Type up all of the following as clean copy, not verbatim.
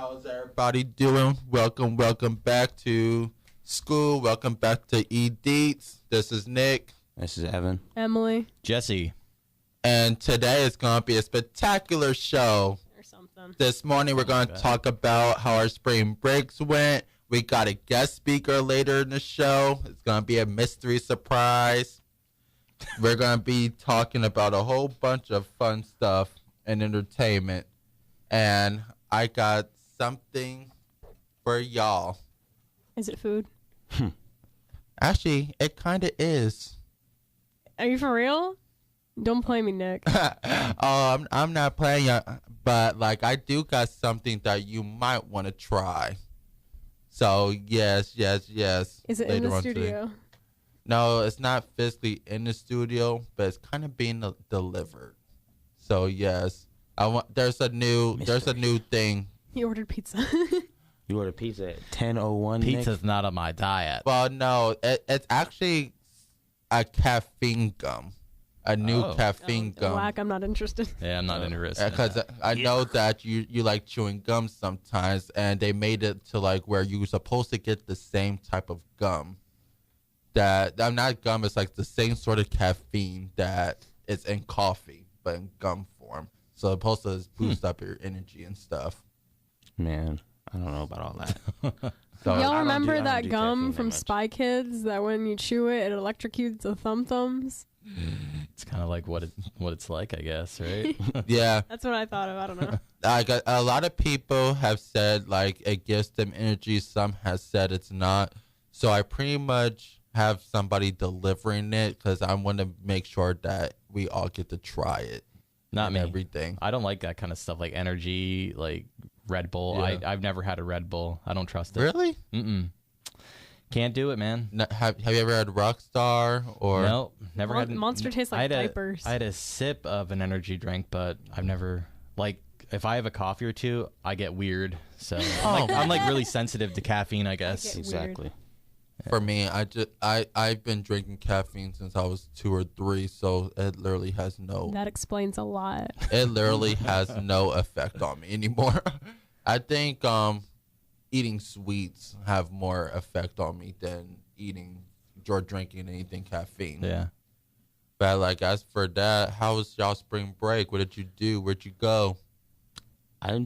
How's everybody doing? Welcome back to school. Welcome back to eDeets. This is Nick. This is Evan. Emily. Jesse. And today is going to be a spectacular show. Or something. This morning we're going to talk about how our spring breaks went. We got a guest speaker later in the show. It's going to be a mystery surprise. We're going to be talking about a whole bunch of fun stuff and entertainment. And I got something for y'all. Is it food? Actually, it kind of is. Are you for real? Don't play me, Nick. I'm not playing you, but like I do got something that you might want to try. So yes. Is it in the studio? Today. No, it's not physically in the studio, but it's kind of being delivered. So yes, there's a new thing. He ordered pizza. You ordered pizza at 10:01. Pizza's Nick? not on my diet. Well, no, it's actually a caffeine gum. A new caffeine gum. Whack, I'm not interested. Yeah, I'm not interested. Because I know that you like chewing gum sometimes, and they made it to like where you're supposed to get the same type of gum. That I'm not gum. It's like the same sort of caffeine that is in coffee, but in gum form. So it's supposed to boost up your energy and stuff. Man, I don't know about all that. So Y'all remember I don't that do gum caffeine from that much. Spy Kids that when you chew it, it electrocutes the thumbs? It's kind of like what it's like, I guess, right? yeah, That's what I thought of. I don't know. like a lot of people have said like it gives them energy. Some has said it's not. So I pretty much have somebody delivering it because I want to make sure that we all get to try it. Not and me. Everything. I don't like that kind of stuff, like energy, like Red Bull. Yeah. I've never had a Red Bull. I don't trust it. Really? Mm-mm. Can't do it, man. Have you ever had Rockstar or? No, never had. Monster tastes like diapers. I had a sip of an energy drink, but I've never like. If I have a coffee or two, I get weird. So I'm like really sensitive to caffeine, I guess. get Exactly. For me, I've been drinking caffeine since I was 2 or 3, so it literally has no. That explains a lot. It literally has no effect on me anymore. I think eating sweets have more effect on me than eating or drinking anything caffeine. Yeah. But like as for that, how was y'all spring break? What did you do? Where'd you go? I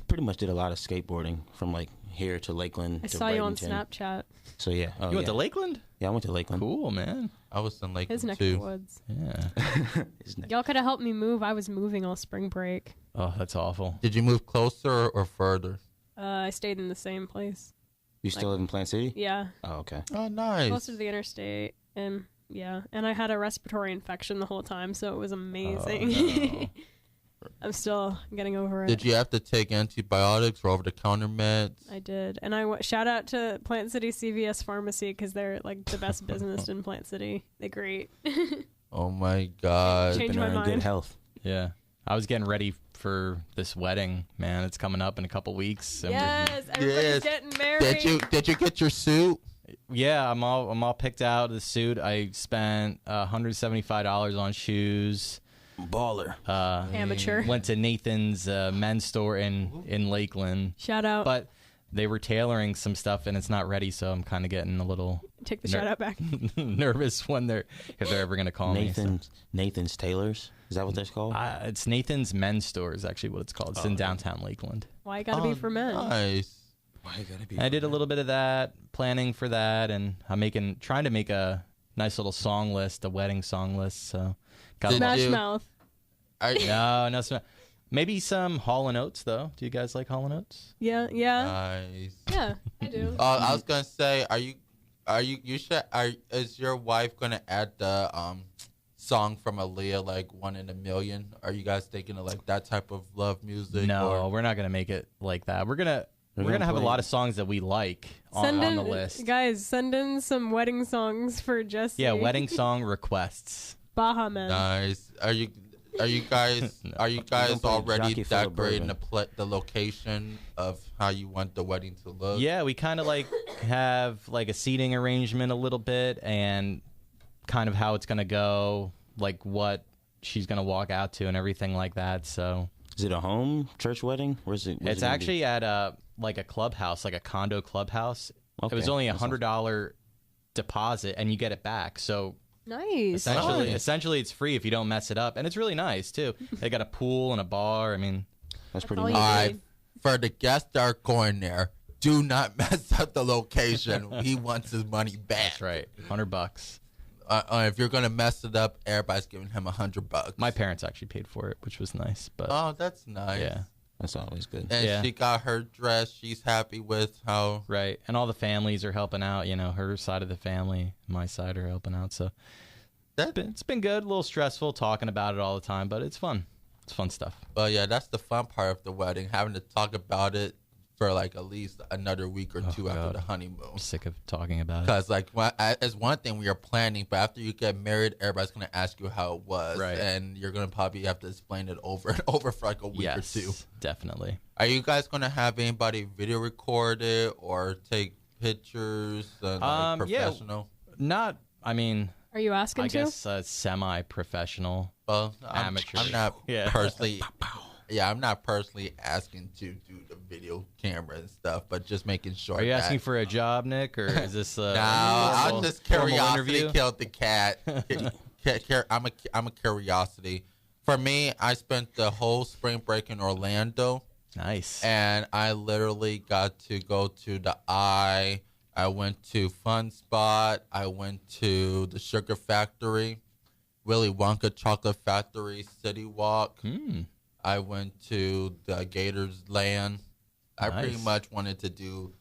pretty much did a lot of skateboarding from like here to Lakeland. I to saw you on Bradenton. Snapchat. So yeah. You went to Lakeland? Yeah, I went to Lakeland. Cool, man. I was in His Lakeland neck of the too. woods. Yeah. Y'all could have helped me move. I was moving all spring break. Oh, that's awful. Did you move closer or further? I stayed in the same place. You still live in Plant City? Yeah. Oh, okay. Oh, nice. Closer to the interstate. And yeah. And I had a respiratory infection the whole time, so it was amazing. Oh, no. I'm still getting over it. Did you have to take antibiotics or over-the-counter meds? I did. And shout out to Plant City CVS Pharmacy because they're like the best business in Plant City. They're great. Oh my God. Change Been my in mind. good health. Yeah. I was getting ready for this wedding, man. It's coming up in a couple weeks. And Yes, everybody's Yes. getting married. Did you get your suit? yeah, I'm all picked out. The suit. I spent $175 on shoes. Baller. Amateur. Went to Nathan's men's store in Lakeland, Shout out. but they were tailoring some stuff and it's not ready, so I'm kind of getting a little Take the shout out back. nervous when if they're ever gonna call me. Nathan's Tailors. Is that what that's called? It's Nathan's men's store is actually what it's called. It's in downtown Lakeland. Why you gotta be for men? Nice. Why you gotta be? I did a little bit of that, planning for that, and I'm trying to make a nice little song list, a wedding song list. So, got Did Smash you- Mouth. no, maybe some Hall & Oates though. Do you guys like Hall & Oates? Yeah, yeah. Nice. Yeah, I do. I was gonna say, is your wife gonna add the song from Aaliyah, like One in a Million? Are you guys thinking of like that type of love music? No, or? we're not gonna make it like that. We're gonna have a lot of songs that we like on the list. Guys, send in some wedding songs for Jesse. Yeah, wedding song requests. Baha Man. Nice. Are you guys No. already jockey full of decorating bourbon. the location of how you want the wedding to look? Yeah, we kind of like have like a seating arrangement a little bit and kind of how it's gonna go, like what she's gonna walk out to and everything like that. So Is it a home church wedding? Where's it? It's actually at like a clubhouse, like a condo clubhouse. Okay. It was only $100 deposit, and you get it back. So Nice. essentially, it's free if you don't mess it up, and it's really nice too. They got a pool and a bar. I mean, that's pretty all nice. you All need. right, for the guests that are going there, do not mess up the location. He wants his money back. that's right, $100. If you're gonna mess it up, everybody's giving him $100. My parents actually paid for it, which was nice. But Oh, that's nice. yeah, That's always good. And Yeah. she got her dress. She's happy with how. right. And all the families are helping out. You know, her side of the family, my side are helping out. So it's been good. A little stressful talking about it all the time, but it's fun. It's fun stuff. But yeah, that's the fun part of the wedding, having to talk about it for like at least another week or two after God. the honeymoon. I'm sick of talking about it. Because like it's one thing we are planning, but after you get married, everybody's gonna ask you how it was, Right. and you're gonna probably have to explain it over and over for like a week Yes, or two. definitely. Are you guys gonna have anybody video record it or take pictures? Like Yeah. professional. Not. I mean, Are you asking I to? guess semi-professional. Well, Amateur. I'm not Yeah. personally. Yeah, I'm not personally asking to do the video camera and stuff, but just making sure. Are you that, asking for a job, Nick, or is this? No, I'll just curiosity interview? killed the cat. I'm a curiosity. For me, I spent the whole spring break in Orlando, Nice. and I literally got to go to the Eye. I went to Fun Spot. I went to the Sugar Factory, Willy Wonka Chocolate Factory, City Walk. I went to the Gators Land. I pretty Nice. much wanted to do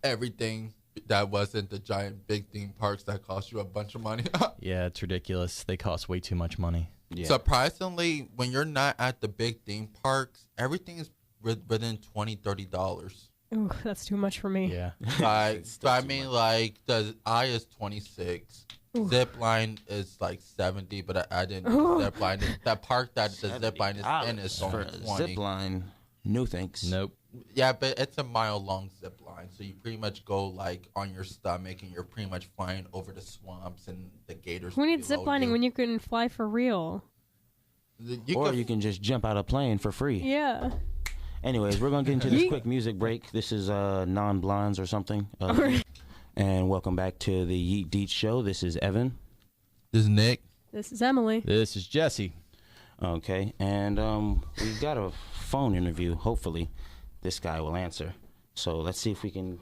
everything that wasn't the giant big theme parks that cost you a bunch of money. Yeah, it's ridiculous. They cost way too much money. Yeah. Surprisingly, when you're not at the big theme parks, everything is within $20-$30. Ooh, that's too much for me. Yeah. Like, so I mean, like the Eye is 26. Zip line is like 70, but I didn't do zip line. That park that the zip line is in is for only a 20. zip line. No thanks. Nope. Yeah, but it's a mile-long zip line, so you pretty much go like on your stomach, and you're pretty much flying over the swamps and the gators. Who needs below zip lining you. when you can fly for real? You can just jump out a plane for free. Yeah. Anyways, we're gonna get into this quick music break. This is Non-Blondes or something. And welcome back to the Yeet Deet Show. This is Evan. This is Nick. This is Emily. This is Jesse. Okay, and we got a phone interview. Hopefully, this guy will answer. So let's see if we can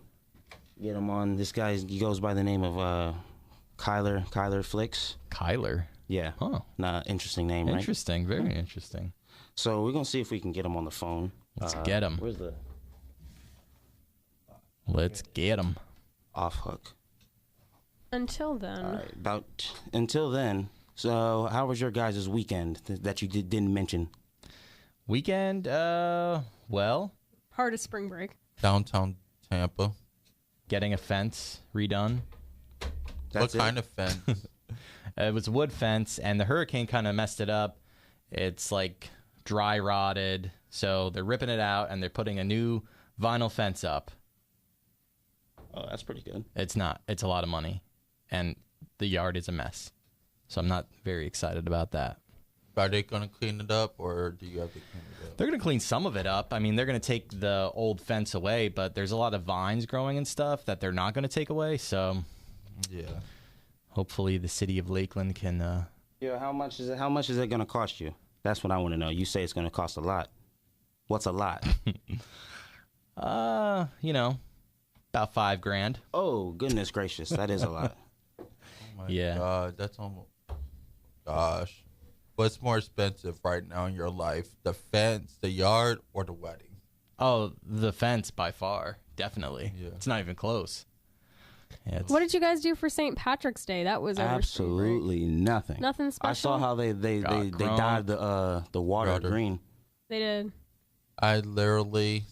get him on. He goes by the name of Kyler Flicks. Kyler. Yeah. Huh. Nah, interesting name, right? Interesting. Very interesting. So we're gonna see if we can get him on the phone. Let's get him. Where's the Let's get him. off hook? Until then. All right. Until then. So how was your guys' weekend that you didn't mention? Weekend. Well, Part of spring break. Downtown Tampa. getting a fence redone. What kind of fence? It was a wood fence, and the hurricane kind of messed it up. It's like dry rotted, so they're ripping it out and they're putting a new vinyl fence up. Oh, that's pretty good. It's not. It's a lot of money, and the yard is a mess. So I'm not very excited about that. Are they going to clean it up, or do you have to clean it up? They're going to clean some of it up. I mean, they're going to take the old fence away, but there's a lot of vines growing and stuff that they're not going to take away. So Yeah. hopefully the city of Lakeland can... Yeah, how much is it? How much is it going to cost you? That's what I want to know. You say it's going to cost a lot. What's a lot? About $5,000. Oh, goodness gracious. That is a lot. Oh my Yeah. God, that's almost... Gosh. What's more expensive right now in your life? The fence, the yard, or the wedding? Oh, the fence by far. Definitely. Yeah. It's not even close. Yeah, What did you guys do for St. Patrick's Day? That was over spring break. Absolutely nothing. Nothing I saw special? how they Got dyed the water Water. green. They did. I literally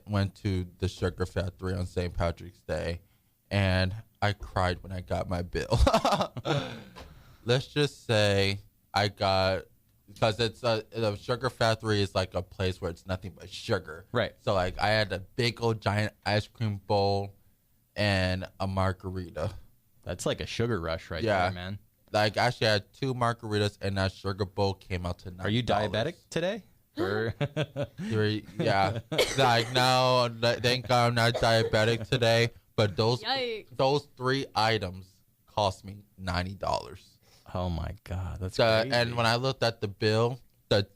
went to the sugar factory on St. Patrick's Day, and I cried when I got my bill. Let's just say I got, because the sugar factory is like a place where it's nothing but sugar. Right. So like I had a big old giant ice cream bowl and a margarita. That's like a sugar rush right Yeah. there, man. Like, actually, I had 2 margaritas, and that sugar bowl came out to $90. Are you diabetic today? Or Yeah. Like, no, thank God I'm not diabetic today. But those 3 items cost me $90. Oh my God, that's crazy. And when I looked at the bill, the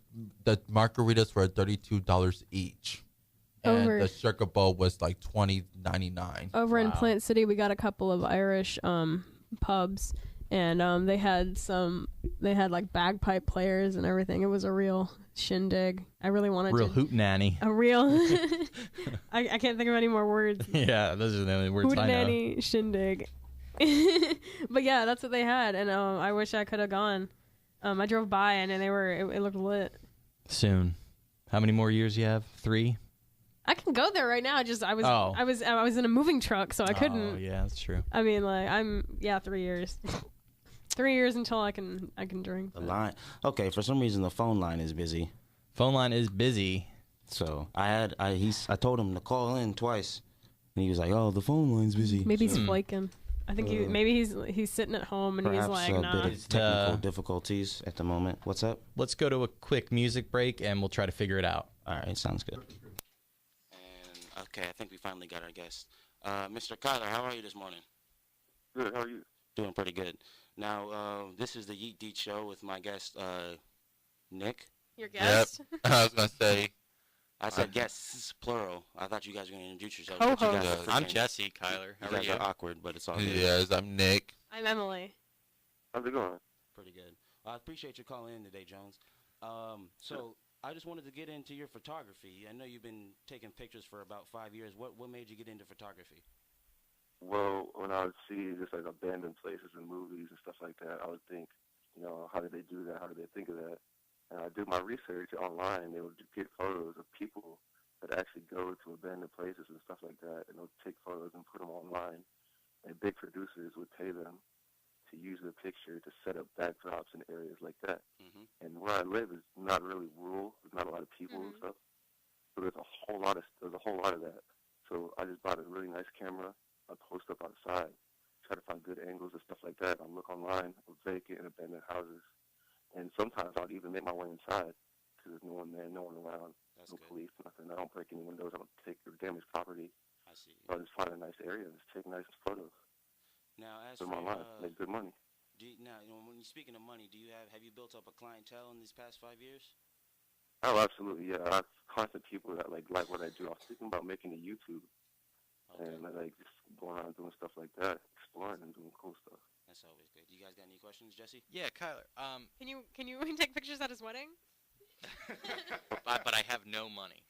margaritas were $32 each. And the sugar bowl was like $20.99. Over in Plant City, we got a couple of Irish pubs, and they had like bagpipe players and everything. It was a real shindig. I really wanted real hootenanny. A real I can't think of any more words. Yeah, those are the only words I know. Hootenanny shindig. But yeah, that's what they had, and I wish I could have gone. I drove by and it looked lit. Soon. How many more years you have? 3? I can go there right now. I was in a moving truck, so I couldn't. Oh yeah, that's true. I mean, like 3 years. 3 years until I can drink. The line. Okay, for some reason the phone line is busy. Phone line is busy. So I told him to call in twice, and he was like, "Oh, the phone line's busy." Maybe he's flaking. I think he's sitting at home and he's like, "Nah." Bit of technical difficulties at the moment. What's up? Let's go to a quick music break, and we'll try to figure it out. All right, sounds good. And okay, I think we finally got our guest. Mr. Kyler, how are you this morning? Good. How are you? Doing pretty good. Now, this is the Yeet Deet Show with my guest, Nick. Your guest? Yep. I was going to say. I said guests, plural. I thought you guys were going to introduce yourselves. Co-host. I'm Jesse, Kyler. How you are guys you? are awkward, but it's all good. Yes, I'm Nick. I'm Emily. How's it going? Pretty good. I appreciate you calling in today, Jones. So I just wanted to get into your photography. I know you've been taking pictures for about 5 years. What made you get into photography? Well, when I would see just like abandoned places in movies and stuff like that, I would think, how did they do that? How did they think of that? And I do my research online. They would get photos of people that actually go to abandoned places and stuff like that, and they'll take photos and put them online. And big producers would pay them to use the picture to set up backdrops in areas like that. Mm-hmm. And where I live is not really rural. There's not a lot of people and stuff. So there's a whole lot of that. So I just bought a really nice camera. I post up outside, try to find good angles and stuff like that. I look online of vacant and abandoned houses. And sometimes I'll even make my way inside because there's no one there, no one around, no police, nothing. I don't break any windows. I don't take or damage property. I see. So I just find a nice area and just take nice photos. Now, as for my life, make good money. When you're speaking of money, have you built up a clientele in these past 5 years? Oh, absolutely, yeah. I have constant people that like what I do. I was thinking about making a YouTube. Okay. And I like just going around doing stuff like that, exploring and doing cool stuff. That's always good. You guys got any questions, Jesse? Yeah, Kyler. Can you take pictures at his wedding? but I have no money.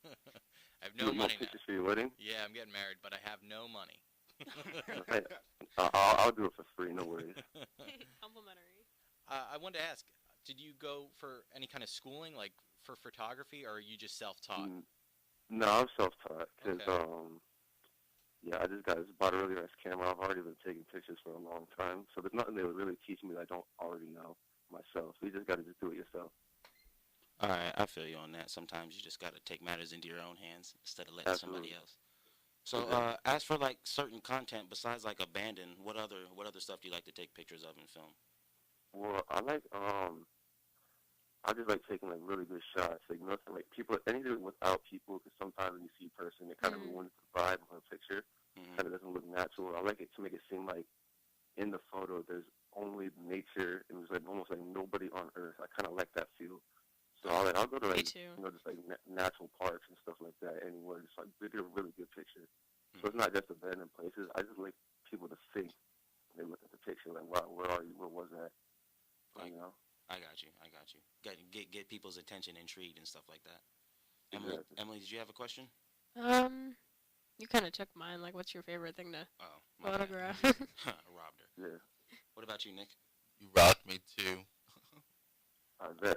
I have no money pictures for your wedding? Yeah, I'm getting married, but I have no money. Hey, I'll do it for free, no worries. Complimentary. I wanted to ask, did you go for any kind of schooling, like for photography, or are you just self-taught? No, I'm self-taught because I just bought a really nice camera. I've already been taking pictures for a long time, so there's nothing they would really teach me that I don't already know myself. So you just got to just do it yourself. All right, I feel you on that. Sometimes you just got to take matters into your own hands instead of letting somebody else. So, as for like certain content besides like abandoned, what other stuff do you like to take pictures of and film? Well, I like I just like taking like really good shots, like nothing like people, anything without people. Because sometimes when you see a person, it kind of ruins the vibe of a picture. Kind of doesn't look natural. I like it to make it seem like in the photo there's only nature and there's like almost like nobody on Earth. I kind of like that feel. So I'll go to like just like natural parks and stuff like that anywhere. Just like get a really good picture. So it's not just abandoned places. I just like people to think. They look at the picture like, wow, where are you? Where was that? Like, you know. I got you. Get people's attention, intrigued, and stuff like that. Emily, did you have a question? You kind of took mine. Like, what's your favorite thing to photograph? Robbed her. Yeah. What about you, Nick? You rocked me too. I bet.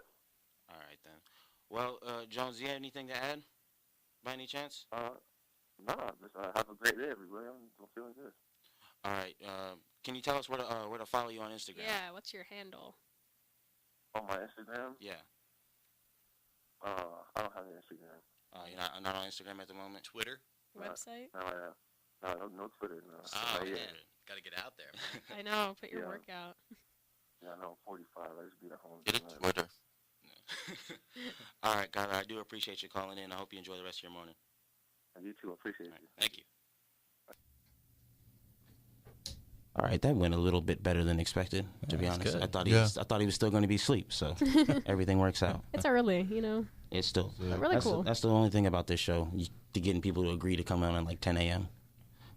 All right then. Well, Jones, do you have anything to add, by any chance? Nah. Just have a great day, everybody. I'm feeling good. All right. Can you tell us where to follow you on Instagram? Yeah. What's your handle? On my Instagram? Yeah. I don't have an Instagram. You're not on Instagram at the moment? Twitter? Website? No, no Twitter. No. Oh, man. Got to get out there. I know. Put your work out. Yeah, I know, 45. I just be at home. Get a Twitter. All right, Kyler, I do appreciate you calling in. I hope you enjoy the rest of your morning. And you too. I appreciate you. Thank you. All right, that went a little bit better than expected, to be honest. good. I thought he was still going to be asleep, so everything works out. It's early, you know. It's still Really cool. That's the only thing about this show, to getting people to agree to come out at like 10 a.m.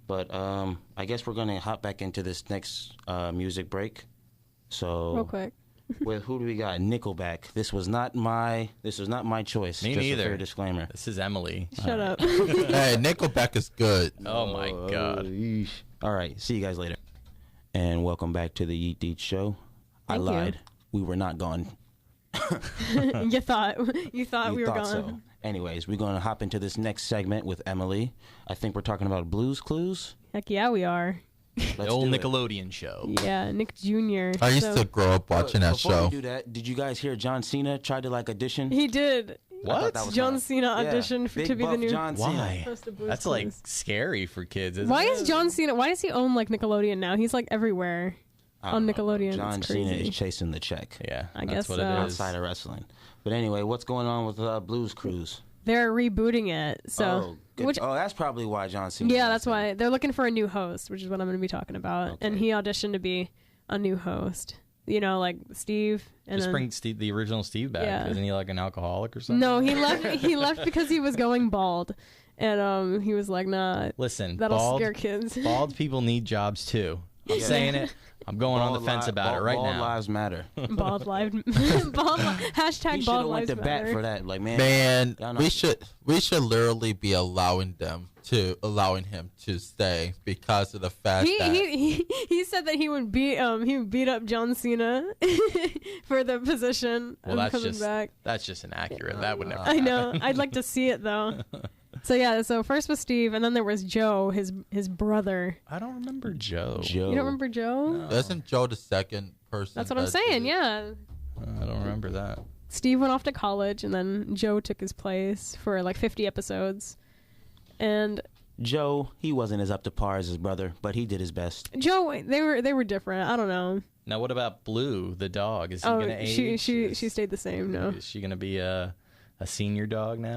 But I guess we're going to hop back into this next music break. So Real quick. With who do we got? Nickelback. This was not my choice. Me just neither. A fair disclaimer. This is Emily. Shut up. Hey, Nickelback is good. Oh my God. All right, see you guys later. And welcome back to the Yeet Deet Show. I Thank you. lied. We were not gone. You thought we were gone. So. Anyways, we're going to hop into this next segment with Emily. I think we're talking about Blues Clues. Heck yeah, we are. The old Nickelodeon show. Yeah, Nick Jr. I used to grow up watching that Before show. we do that, did you guys hear John Cena tried to like audition? He did. What? John Cena auditioned Big to be the buff new John Cena. Why? host of Blues That's like Clues. scary for kids. Isn't Why it? is John Cena? Why does he own like Nickelodeon now? He's like everywhere I on don't know. Nickelodeon. John It's Cena crazy. is chasing the check. Yeah, I that's guess what so. it is. Outside of wrestling. But anyway, what's going on with Blues Cruise? They're rebooting it. So, Good. That's probably why John Cena. yeah, that's why they're looking for a new host, which is what I'm going to be talking about. Okay. And he auditioned to be a new host. You know, like Steve. And Just then, bring Steve, the original Steve back. Yeah. Isn't he like an alcoholic or something? no, he left. He left because he was going bald, and he was like, "Nah, Listen, that'll scare kids." bald people need jobs too. I'm saying it. I'm going on the fence about it right Bald now. lives matter. Bald live. Hashtag We should bald have went lives to bat matter. for that. Like, man, Man, y'all we not- should literally be allowing him to stay because of the fact that He said that he would beat up John Cena for the position Well, of coming back. that's just inaccurate. That would never. I know. happen. I'd like to see it though. So first was Steve, and then there was Joe, his brother. I don't remember Joe. Joe. You don't remember Joe? No. Isn't Joe the second person? That's what I'm that saying. did it? Yeah. I don't remember that. Steve went off to college, and then Joe took his place for like 50 episodes. And Joe, he wasn't as up to par as his brother, but he did his best. Joe, they were different. I don't know. Now, what about Blue, the dog? Is he Oh, gonna age? she stayed the same. No. Is she gonna be a senior dog now?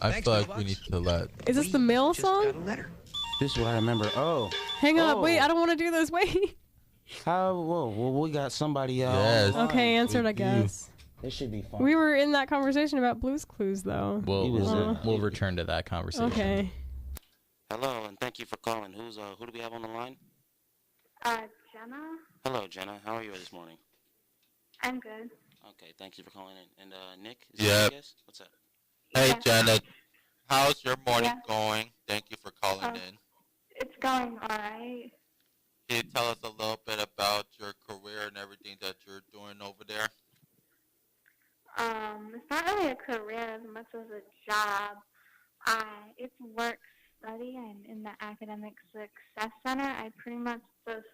I feel like we need to let. Is this the mail song? This is what I remember. Oh, Hang up. Oh. Wait, I don't want to do this. Wait. how? Whoa, well, we got somebody. Yes. online. Okay, answered, I we do. guess. This should be fun. We were in that conversation about Blue's Clues, though. He was, We'll return to that conversation. Okay. Hello, and thank you for calling. Who do we have on the line? Jenna. Hello, Jenna. How are you this morning? I'm good. Okay, thank you for calling in. And Nick, is Yeah. that you guys? What's up? Hey, Yeah. Janet, how's your morning Yeah. going? Thank you for calling Oh. in. It's going all right. Can you tell us a little bit about your career and everything that you're doing over there? It's not really a career as much as a job. It's work study. I'm in the Academic Success Center. I pretty much just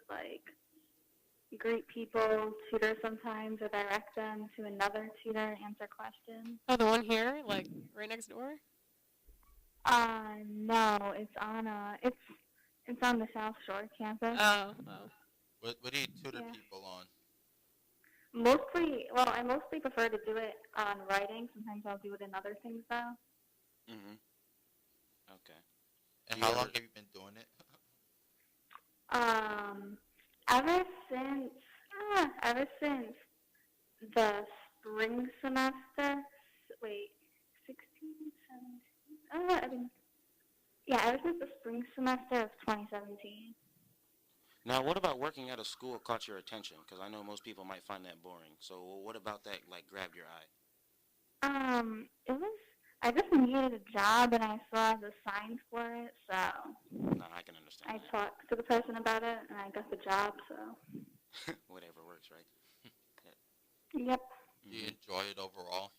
greet people, tutor sometimes, or direct them to another tutor, answer questions. Oh, the one here, like right next door. No, it's on the South Shore campus. Oh. What do you tutor Yeah. people on? I mostly prefer to do it on writing. Sometimes I'll do it in other things though. Mm-hmm. Okay. And You how ever- long have you been doing it? Ever since the spring semester. Wait, 16, 17. Ever since the spring semester of 2017. Now, what about working at a school caught your attention? Because I know most people might find that boring. So, what about that grabbed your eye? I just needed a job and I saw the signs for it, so No, I can understand. I that. talked to the person about it and I got the job, so. Whatever works, right? Yep. Do you enjoy it overall?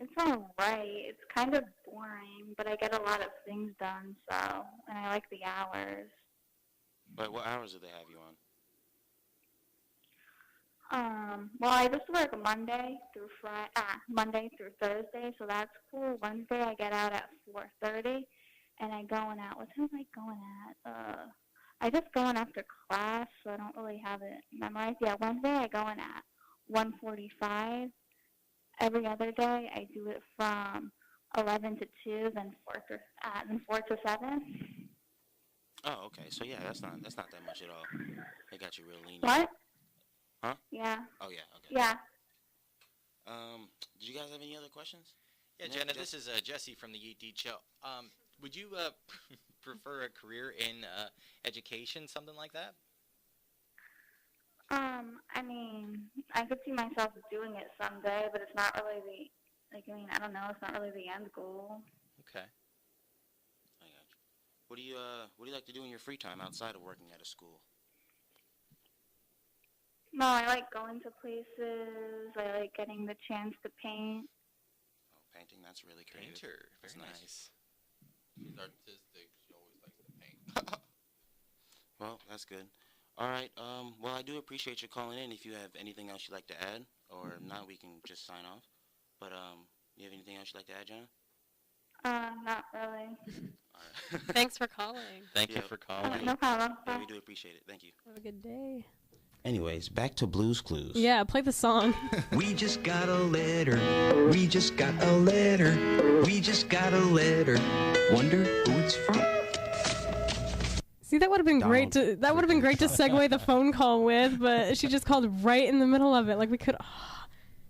It's alright. It's kind of boring, but I get a lot of things done, so, and I like the hours. But what hours do they have you on? I just work Monday through Thursday, so that's cool. Wednesday I get out at 4:30, and I going out. What time am I going at? I just go in after class, so I don't really have it memorized. Yeah, Wednesday I go in at 1:45. Every other day I do it from 11 to 2, then 4 to 7. Oh, okay. So yeah, that's not that much at all. They got you real lenient. What? Huh? Yeah. Oh yeah. Okay. Yeah. Did you guys have any other questions? Yeah, Jenna, this is Jesse from the Yeet Deet Show. Would you prefer a career in education, something like that? I mean, I could see myself doing it someday, but it's not really I don't know, it's not really the end goal. Okay. I got you. What do you like to do in your free time outside of working at a school? No, I like going to places. I like getting the chance to paint. Oh, painting, that's really creative. Painter, That's very nice. nice. She's artistic. She always likes to paint. Well, that's good. All right. Well, I do appreciate you calling in. If you have anything else you'd like to add, or if not, we can just sign off. But you have anything else you'd like to add, Jenna? Not really. All right. Thanks for calling. Thank you for calling. No problem. Yeah, we do appreciate it. Thank you. Have a good day. Anyways, back to Blue's Clues. Yeah, play the song. We just got a letter. We just got a letter. We just got a letter. Wonder who it's from. See, that would have been great to segue the phone call with, but she just called right in the middle of it. Like we could.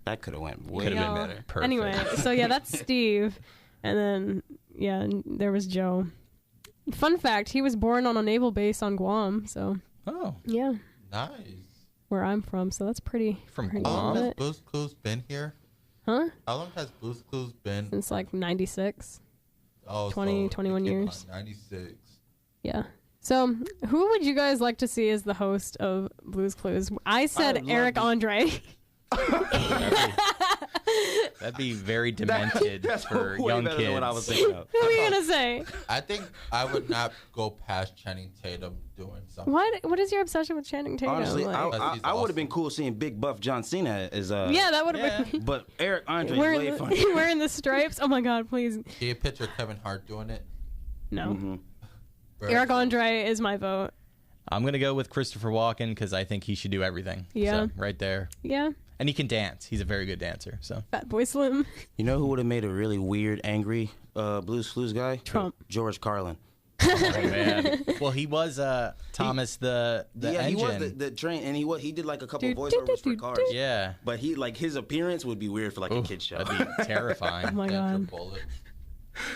That could have went way Could have Yeah. been better. Perfect. Anyway, so yeah, that's Steve, and then yeah, there was Joe. Fun fact: he was born on a naval base on Guam. So Oh, yeah, Nice. where I'm from. So that's pretty. From pretty How long Guam? has lit. Blue's Clues been here? Huh? How long has Blue's Clues been? Since like '96. Oh, 21 years. 96. Yeah. So, who would you guys like to see as the host of Blue's Clues? I said would love Eric to- Andre. That'd be very demented for way young better kids. than what I was thinking of. Who are you gonna say? I think I would not go past Channing Tatum doing something. What is your obsession with Channing Tatum? Honestly, Like- I would have been cool seeing Big Buff John Cena as yeah, that would have been But Eric Andre is wearing way the, funny. wearing the stripes. Oh my God, please Can you picture Kevin Hart doing it? no. Mm-hmm. Eric Andre is my vote. I'm gonna go with Christopher Walken because I think he should do everything. Yeah. So, right there, Yeah, and he can dance. He's a very good dancer. So Fat Boy Slim. You know who would have made a really weird, angry Blues Clues guy? Trump. George Carlin. oh man. Well, he was Thomas the yeah, engine. he was the train, and he did like a couple Do, voiceovers do, for do, cars. do. Yeah. But his appearance would be weird for like a Oof, kid show. that'd be terrifying. Oh my Sandra God, Bullock.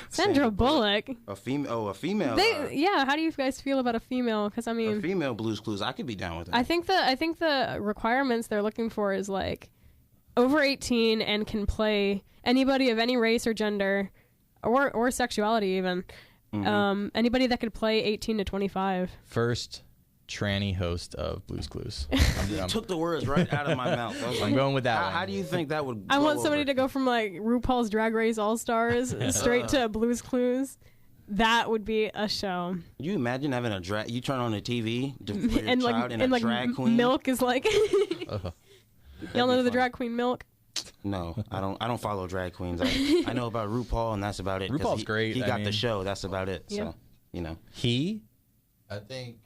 Sandra Bullock. A female. Yeah, how do you guys feel about a female? Because I A mean, female Blues Clues. I could be down with that. I think the requirements they're looking for is like over 18 and can play anybody of any race or gender or sexuality even. Mm-hmm. Anybody that could play 18 to 25. First tranny host of Blues Clues. You took the words right out of my mouth. I was I'm like, going with that how, one. how do you think that would? I blow want somebody over? to go from like RuPaul's Drag Race All Stars straight to Blues Clues. That would be a show. Can you imagine having a drag? You turn on the TV for your And child like and and a like drag queen. Milk is like Ugh. y'all know be the fun. drag queen Milk. No, I don't follow drag queens. I know about RuPaul, and that's about it. 'cause RuPaul's great, He I got the mean- show. That's about it. Yeah. So, you know. He? I think.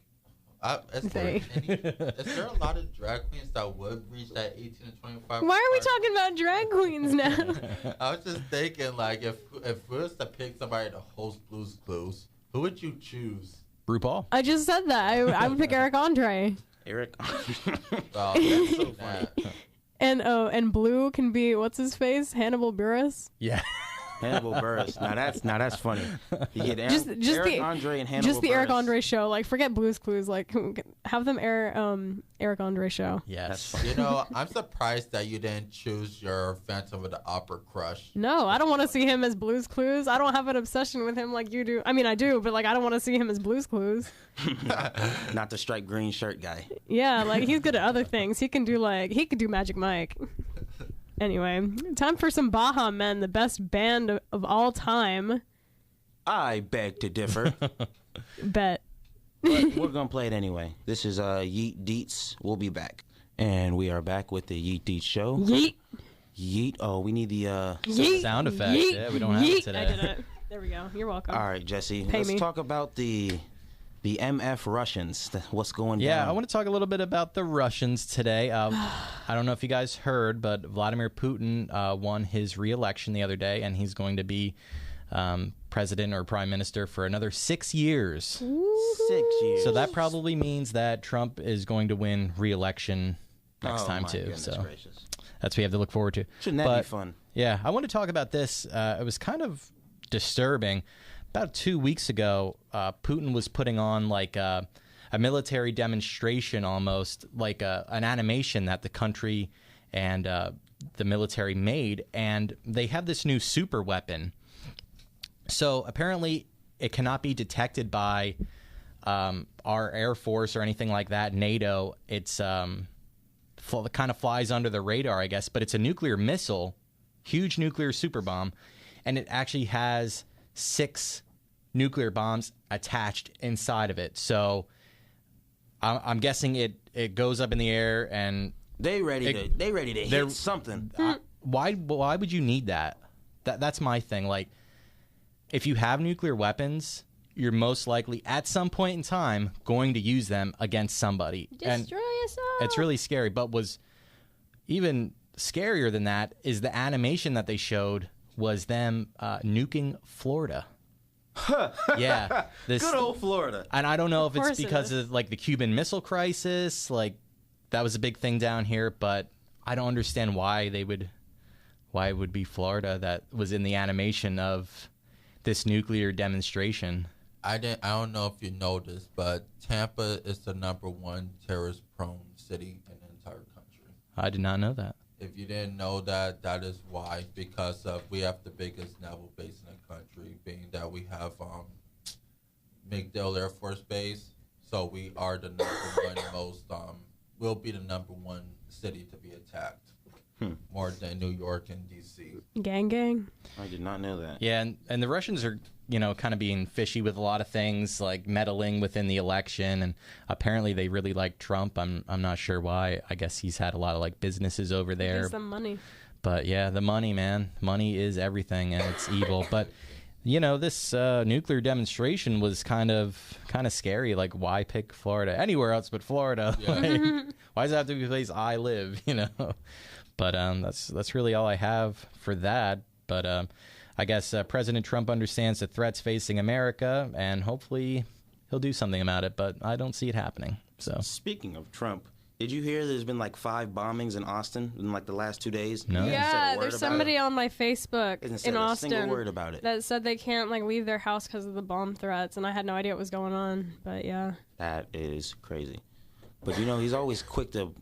Is They. there a lot of drag queens that would reach that 18 to 25? Why are we mark? talking about drag queens now? I was just thinking, like, if we was to pick somebody to host Blues Clues, who would you choose? RuPaul. I just said that. I would pick Eric Andre. Eric. Well, that's so funny. And Blue can be what's his face? Hannibal Buress. Yeah. Hannibal Buress. Now that's funny. You get Eric, Just Eric the Andre and Hannibal just the Eric Buress. Andre show. Like forget Blues Clues. Like have them air Eric Andre show. Yes. You know, I'm surprised that you didn't choose your Phantom of the Opera crush. No, I don't want to see him as Blues Clues. I don't have an obsession with him like you do. I mean, I do, but like I don't want to see him as Blues Clues. Not the striped green shirt guy. Yeah, like he's good at other things. He could do Magic Mike. Anyway, time for some Baha Men, the best band of all time. I beg to differ. Bet. But we're gonna play it anyway. This is Yeet Deets. We'll be back, and we are back with the Yeet Deets show. Yeet. Yeet. Oh, we need the Yeet. Sound effect. Yeet. Yeah, we don't have it Yeet. today. I did it. There we go. You're welcome. All right, Jesse. Pay Let's me. talk about the MF Russians. What's going Yeah, down? I want to talk a little bit about the Russians today. I don't know if you guys heard, but Vladimir Putin won his re-election the other day, and he's going to be president or prime minister for another 6 years. 6 years. So that probably means that Trump is going to win re-election next time my too. goodness So gracious. that's what you have to look forward to. Shouldn't that be fun? Yeah, I want to talk about this. It was kind of disturbing. About 2 weeks ago, Putin was putting on like a military demonstration, almost like an animation that the country and the military made, and they have this new super weapon. So apparently, it cannot be detected by our Air Force or anything like that. NATO. It's kind of flies under the radar, I guess, but it's a nuclear missile, huge nuclear super bomb, and it actually has 6 nuclear bombs attached inside of it. So I'm guessing it goes up in the air and They ready to hit something. why would you need that? That's my thing. Like, if you have nuclear weapons, you're most likely at some point in time going to use them against somebody. Destroy us all. It's really scary. But was even scarier than that is the animation that they showed was them nuking Florida. Yeah, Good old Florida. and I don't know if course it's it because is. of like the Cuban Missile Crisis, like that was a big thing down here, but I don't understand why it would be Florida that was in the animation of this nuclear demonstration. I don't know if you noticed, but Tampa is the #1 terrorist-prone city in the entire country. I did not know that. If you didn't know that, that is why. Because we have the biggest naval base in the country, being that we have McDill Air Force Base. So we are the #1 most. We'll be the #1 city to be attacked, more than New York and D.C. Gang. I did not know that. Yeah, and the Russians are, kind of being fishy with a lot of things, like meddling within the election, and apparently they really like Trump. I'm not sure why. I guess he's had a lot of like businesses over there. Gives them money. But yeah, the money, man. Money is everything, and it's evil. But this nuclear demonstration was kind of scary. Like, why pick Florida? Anywhere else but Florida? Yeah. Like, why does it have to be a place I live? But that's really all I have for that. But I guess President Trump understands the threats facing America, and hopefully he'll do something about it. But I don't see it happening. So Speaking of Trump, did you hear there's been like 5 bombings in Austin in like the last 2 days? No. He hasn't said a Yeah, word there's about somebody it. on my Facebook Hasn't said in a Austin single word about it. that said they can't like leave their house because of the bomb threats, and I had no idea what was going on. But yeah, That is crazy. But he's always quick to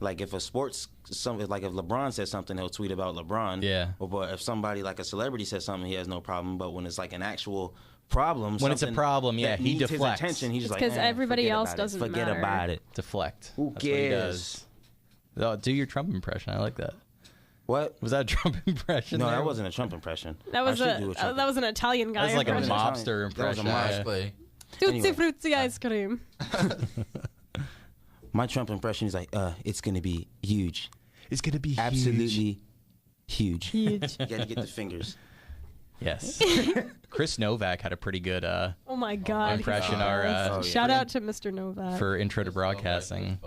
like if a sports something like if LeBron says something, he'll tweet about LeBron. Yeah. But if somebody like a celebrity says something, he has no problem. But when it's like an actual problem, When it's a something problem, yeah, that he needs deflects. his attention. He's It's like 'cause everybody forget else about it. doesn't Forget matter. about it. deflect. Who That's what he cares? does. Oh, do your Trump impression. I like that. What? Was that a Trump impression? No, there? that wasn't a Trump impression. that was I should do a Trump that was an Italian guy. That was like a impression. mobster That was a impression. mobster. Exactly. Tutti Anyway. frutti ice cream. My Trump impression is like, it's gonna be huge, It's gonna be absolutely huge. Huge. You gotta get the fingers. Yes. Chris Novak had a pretty good Oh my god. impression. Our Oh, yeah. Shout out to Mr. Novak. for intro to broadcasting.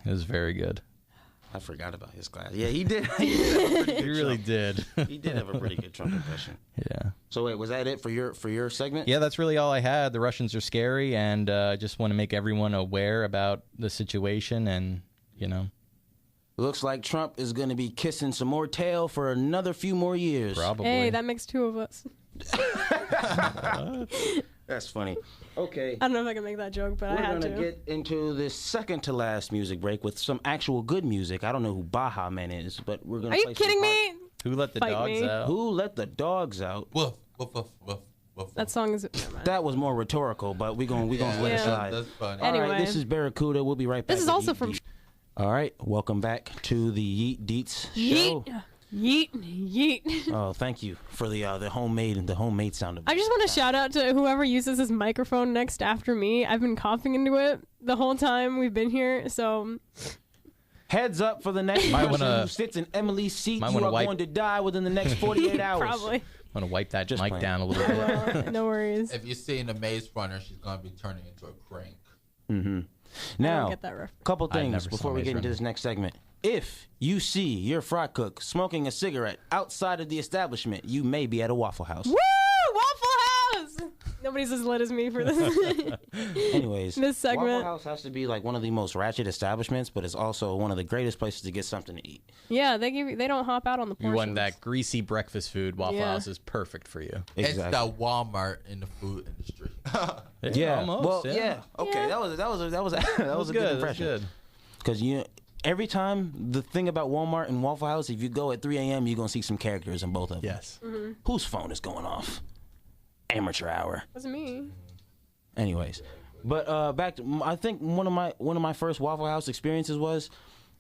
It was very good. I forgot about his class. Yeah, he did. He did have a pretty good He really Trump. did. He did have a pretty good Trump impression. Yeah. So wait, was that it for your segment? Yeah, that's really all I had. The Russians are scary, and I just want to make everyone aware about the situation, and Looks like Trump is going to be kissing some more tail for another few more years. probably. Hey, that makes 2 of us. That's funny. Okay. I don't know if I can make that joke, but I We're had going to to. get into this second to last music break with some actual good music. I don't know who Baha Man is, but we're going to Are you kidding me? Who let the Fight dogs me. out? Who Let the Dogs Out? Woof, woof, woof, woof, woof. That song is. Never mind. That was more rhetorical, but we're going to let it Yeah. slide. That's funny. All right, Anyway. this is Barracuda. We'll be right back. This is with also Yeet from- Deets. All right, welcome back to the Yeet Deets show. Yeet. Yeet. Oh, thank you for the homemade sound of I just want to shout out to whoever uses this microphone next after me. I've been coughing into it the whole time we've been here, so Heads up for the next Might person wanna- who sits in Emily's seat. might You wanna are wipe- going to die within the next 48 hours. probably. I'm gonna wipe that Just mic playing. down a little bit. Well, no worries. If you see in the Maze Runner, she's gonna be turning into a crank. Mm-hmm. I Now, don't get that reference. couple I things never before saw we Maze get into Runner. this next segment. If you see your fry cook smoking a cigarette outside of the establishment, you may be at a Waffle House. Woo! Waffle House! Nobody's as lit as me for this. Anyways, This segment. Waffle House has to be like one of the most ratchet establishments, but it's also one of the greatest places to get something to eat. Yeah, they don't hop out on the You portions. want that greasy breakfast food? Waffle Yeah. House is perfect for you. It's the Walmart in the food industry. Yeah. almost. Well, yeah. Okay, Yeah. that was a good impression. Good. Because every time the thing about Walmart and Waffle House, if you go at 3 a.m., you're gonna see some characters in both of them. Yes. Mm-hmm. Whose phone is going off? Amateur hour. Wasn't me. Anyways, but back to I think one of my first Waffle House experiences was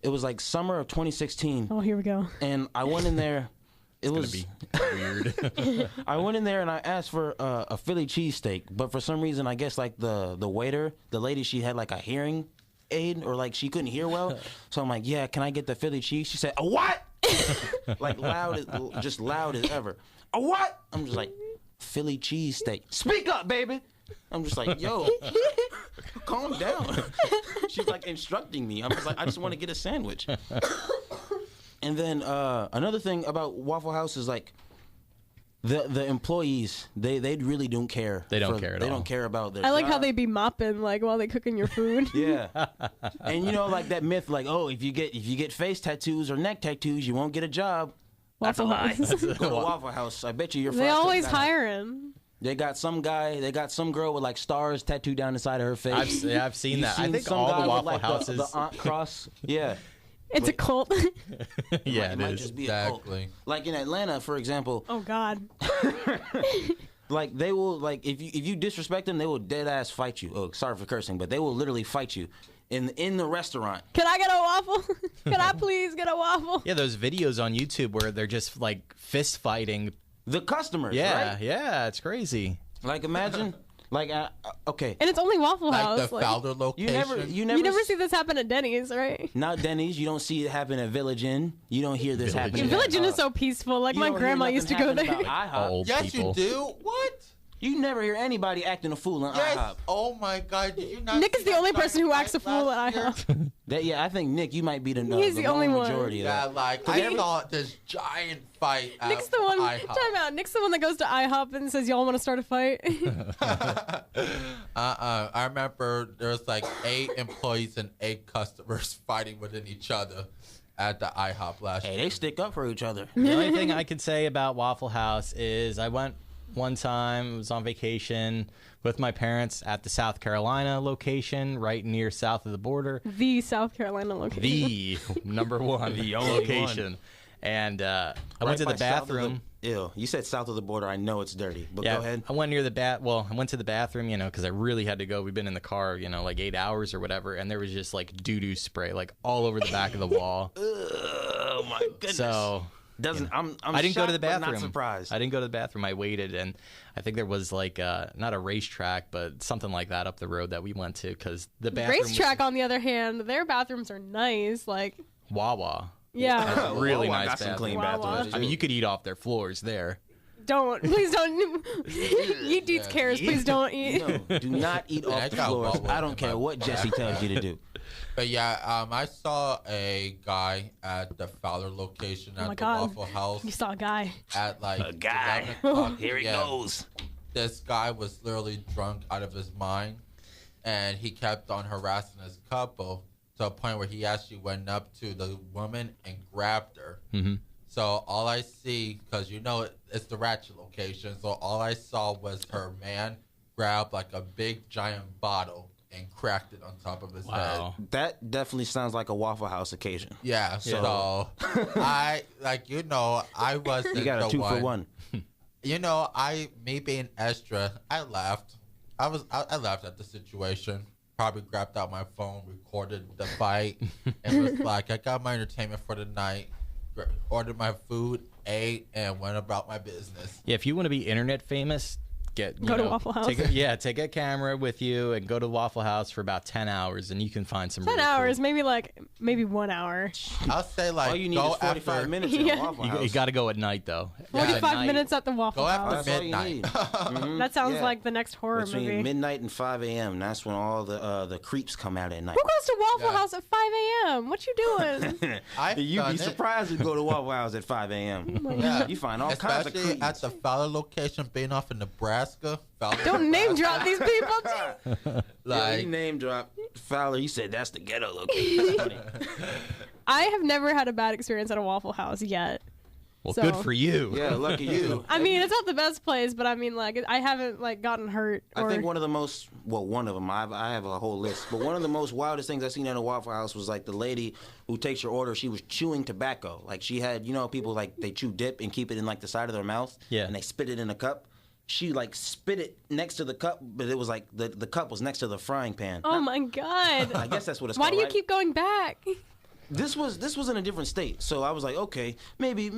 it was like summer of 2016, Oh, here we go. and I went in there. It Gonna was be weird. I went in there and I asked for a Philly cheesesteak, but for some reason I guess like the waiter, the lady, she had like a hearing aid or like she couldn't hear well. So I'm like, yeah, can I get the Philly cheese? She said, a what? Like just loud as ever. A what? I'm just like, Philly cheesesteak. Speak up, baby. I'm just like, yo, calm down. She's like instructing me. I'm just like, I just want to get a sandwich. And then another thing about Waffle House is like the employees, they really don't care. They don't care at They all. don't care about their I like how job. they be mopping like while they cooking your food. Yeah. And you know, like that myth, like, oh, if you get face tattoos or neck tattoos, you won't get a job. Waffle House. Go to Waffle House. I bet you your They fried always cook got- hiring. They got some girl with like stars tattooed down the side of her face. I've seen You that. I seen think some all guy the with, Waffle like, Houses. the Aunt Cross. Yeah. It's a cult. Yeah, It it might is. just be a cult. Exactly. Like in Atlanta, for example, Oh God. like they will like if you disrespect them, they will dead ass fight you. Oh, sorry for cursing, but they will literally fight you in the restaurant. Can I get a waffle? Can I please get a waffle? Yeah, those videos on YouTube where they're just like fist fighting. The customers, Yeah, right? yeah, it's crazy. Like imagine, like okay, And it's only Waffle Like House. the Fowler location. you you never see this happen at Denny's, right? Not Denny's. You don't see it happen at Village Inn. You don't hear this Village happen. Inn. at, Village Inn is so peaceful. Like you my don't hear grandma nothing used to go happen there. about IHOP. Old Yes, people. you do. What? You never hear anybody acting a fool on Yes. IHOP. Oh my God! Did you not? Nick see is the that only person who giant acts a fight fool last at year? IHOP. Yeah, I think Nick, you might be the He's the only one. majority of Yeah, that. like I saw this giant fight. At Nick's the one. IHOP. Time out. Nick's the one that goes to IHOP and says, "Y'all want to start a fight?" I remember there was like 8 employees and 8 customers fighting within each other at the IHOP last Hey, year. they stick up for each other. The only thing I could say about Waffle House is I went one time, was on vacation with my parents at the South Carolina location, right near south of the border. The South Carolina location. The number one The only location. And I went to the Right by south of bathroom. Ew, you said south of the border. I know it's dirty, but Yeah, go ahead. I went near the I went to the bathroom, because I really had to go. We've been in the car, like 8 hours or whatever, and there was just like doo-doo spray like all over the back of the wall. Oh my goodness. So Doesn't I'm I didn't go to the shocked, but bathroom. Not surprised. I didn't go to the bathroom. I waited, and I think there was like not a racetrack, but something like that up the road that we went to because the bathroom Racetrack, on the other hand, their bathrooms are nice. Like, was Wawa. yeah. Really Wawa nice got some bathroom. clean Wawa. bathrooms. I mean, you could eat off their floors there. Please don't. Eat eats cares. Please don't eat. No, do not eat Yeah, I off the got floors. Wawa I don't in care my what Jesse tells you to do. But yeah, I saw a guy at the Fowler location Oh my at the God. Waffle House You saw a guy. at like A guy. 11 o'clock. Here he Yeah. goes. This guy was literally drunk out of his mind, and he kept on harassing his couple to a point where he actually went up to the woman and grabbed her. Mm-hmm. So all I see, because it's the ratchet location, so all I saw was her man grab like a big giant bottle and cracked it on top of his head. Wow. That definitely sounds like a Waffle House occasion. Yeah, so I I wasn't You got a the 2 one. for 1. Me being extra, I laughed. I laughed at the situation. Probably grabbed out my phone, recorded the fight, and was like, I got my entertainment for the night. Ordered my food, ate, and went about my business. Yeah, if you want to be internet famous, Go to Waffle House. Take a camera with you and go to Waffle House for about 10 hours, and you can find some 10 really hours, cool. maybe 1 hour. I'll say like All you need go is 45 after, minutes at Yeah. Waffle House. You got to go at night though. 45 minutes at the Waffle Go House. after That's all you midnight. need. Mhm. That sounds Yeah. like the next horror Between movie. midnight and 5 a.m. That's when all the creeps come out at night. Who goes to Waffle Yeah. House at 5 a.m.? What you doing? I've You'd done be it. surprised to go to Waffle House at 5 a.m. Yeah. You find all kinds of Especially creeps. at the Fowler location, being off in Nebraska. Fowler, Don't name drop these people. Too. Yeah, Like, you name drop Fowler. You said that's the ghetto location. That's funny. I have never had a bad experience at a Waffle House yet. Well, So- good for you. Yeah, lucky you. I mean, it's not the best place, but I mean, like, I haven't like gotten hurt. Or... I think one of them, I have a whole list, but one of the most wildest things I seen at a Waffle House was like the lady who takes your order, she was chewing tobacco. Like she had, people like they chew dip and keep it in like the side of their mouth. Yeah. And they spit it in a cup. She like spit it next to the cup, but it was like the cup was next to the frying pan. Oh my god! I guess that's what it's Why called. do you right? keep going back? This was in a different state, so I was like, okay, maybe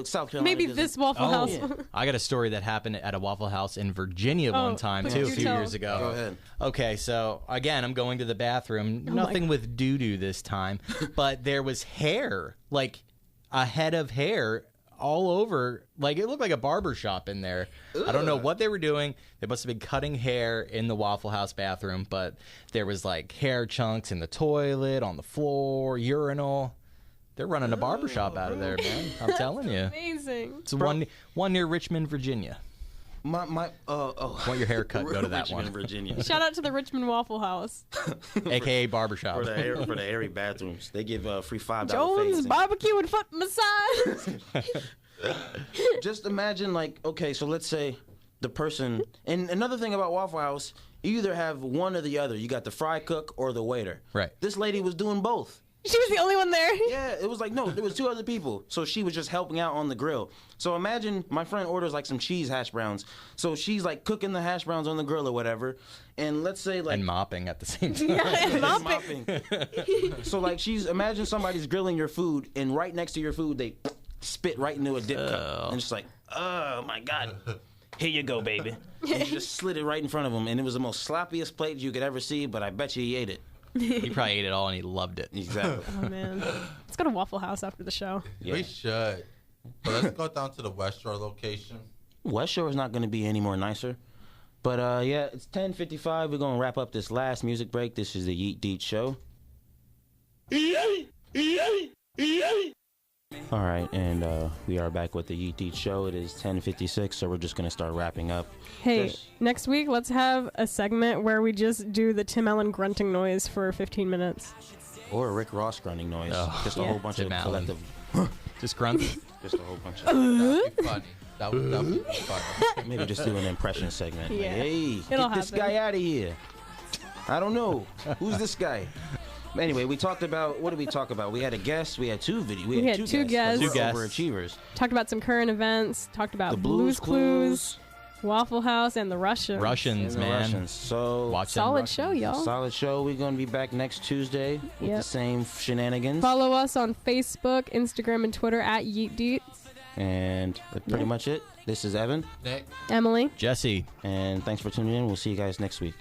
South Carolina. Maybe doesn't- this Waffle Oh, House. yeah. I got a story that happened at a Waffle House in Virginia one time please too, a do few tell. years ago. Go ahead. Okay, so again, I'm going to the bathroom. Oh Nothing with doo-doo this time, but there was hair, like a head of hair all over. Like it looked like a barber shop in there. I don't know what they were doing. They must have been cutting hair in the Waffle House bathroom, but there was like hair chunks in the toilet, on the floor, urinal. They're running a barber shop out of there, man. I'm telling you. Amazing. It's one near Richmond, Virginia. Want your hair cut, go to that Richmond, one. Virginia. Shout out to the Richmond Waffle House. AKA barbershop. for the airy bathrooms. They give free $5 Jones fades. barbecue and foot massage. Just imagine, like, okay, so let's say the person, and another thing about Waffle House, you either have one or the other. You got the fry cook or the waiter. Right. This lady was doing both. She was the only one there. Yeah, it was like, no, there was two other people. So she was just helping out on the grill. So imagine my friend orders like some cheese hash browns. So she's like cooking the hash browns on the grill or whatever. And let's say like... And mopping at the same time. And mopping. So like imagine somebody's grilling your food and right next to your food, they spit right into a dip cup. And it's like, oh my God. Here you go, baby. And you just slid it right in front of him. And it was the most sloppiest plate you could ever see, but I bet you he ate it. He probably ate it all and he loved it. Exactly. Oh man, let's go to Waffle House after the show. Yeah. we should. But let's go down to the West Shore location. West Shore is not going to be any more nicer. But yeah, it's 10:55. We're going to wrap up this last music break. This is the Yeet Deet Show. All right, and we are back with the Yeet Deet Show. It is 10:56, so we're just going to start wrapping up. Hey, Just- next week let's have a segment where we just do the Tim Allen grunting noise for 15 minutes. Or a Rick Ross grunting noise. Oh, Just a yeah. whole bunch Tim of Allen. collective. Just grunt. Just a whole bunch of. That'd be funny. That would be funny. Maybe just do an impression segment. Like, Yeah. hey, It'll get this happen. guy out of here. I don't know. Who's this guy? Anyway, we talked about, what did we talk about? We had a guest. We had two videos. We had two guests. We're Two guests. overachievers. Talked about some current events. Talked about The Blues Clues, Waffle House, and the Russians. Russians, And the man. Russians. So, Watch them Solid Russians. show, y'all. solid show. We're going to be back next Tuesday with Yep. the same shenanigans. Follow us on Facebook, Instagram, and Twitter at Yeet Deets. And that's pretty much it. This is Evan. Nick. Emily. Jesse. And thanks for tuning in. We'll see you guys next week.